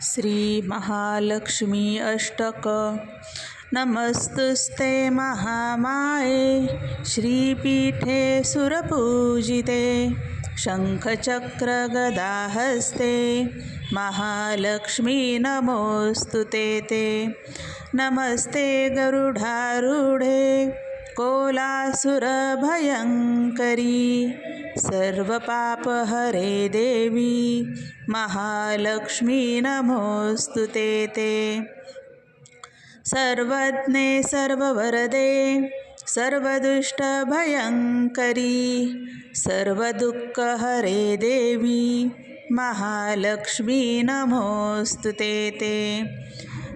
श्री महालक्ष्मी अष्टक. नमस्तुस्ते महामाये श्रीपीठे सुरपूजिते शङ्खचक्रगदाहस्ते महालक्ष्मी नमोऽस्तुते ते. नमस्ते गरुडारूढे कोलासुरभयङ्करी सर्वपापहरे देवी महालक्ष्मी नमोऽस्तुते ते. सर्वज्ञे सर्ववरदे सर्वदुष्टभयङ्करी सर्वदुःखहरे देवी महालक्ष्मी नमोऽस्तुते ते.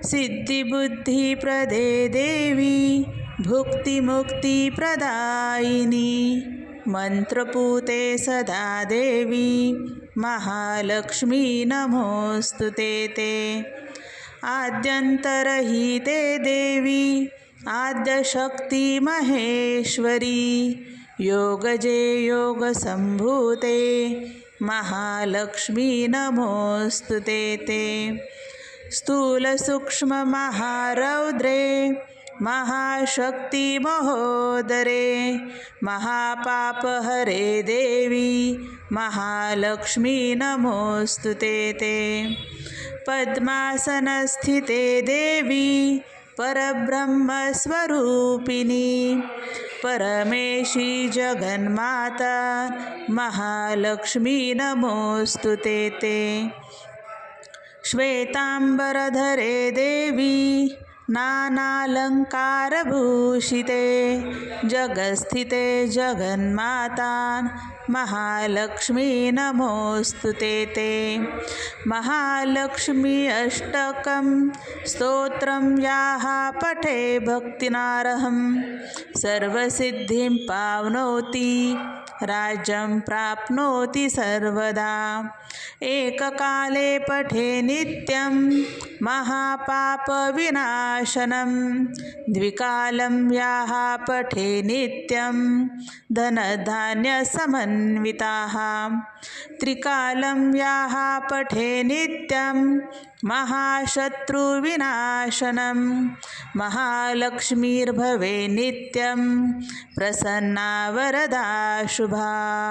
सिद्धिबुद्धिप्रदे देवी भुक्तिमुक्तिप्रदायिनी मंत्रपूते सदा देवी महालक्ष्मी नमोऽस्तुते ते. आद्यन्तरहिते देवी आद्यशक्ती महेश्वरी योगजे योगसम्भूते महालक्ष्मी नमोऽस्तुते ते. स्थूलसूक्ष्ममहारौद्रे महाशक्ति महोदरे महापापहरे देवी महालक्ष्मी नमोऽस्तुते ते. पद्मासनस्थिते देवी परब्रह्मस्वरूपिणी परमेशी जगन्माता महालक्ष्मी नमोऽस्तुते ते. श्वेतांबरधरे देवी नानालंकारभूषिते जगस्थिते जगन्माता महालक्ष्मी नमोऽस्तुते ते. महालक्ष्मी अष्टकं स्तोत्रं याः पठे भक्तिनारहं सर्वसिद्धिं पावनोति राज्यं प्राप्नोति सर्वदा. एककाले पठे नित्यं महापापविनाशनं द्विकालं याः पठे नित्यं धनधान्यसमन्विताः त्रिकालं याः पठे नित्यं महाशत्रुविनाशनं महालक्ष्मीर्भवे नित्यं प्रसन्ना वरदा शुभा.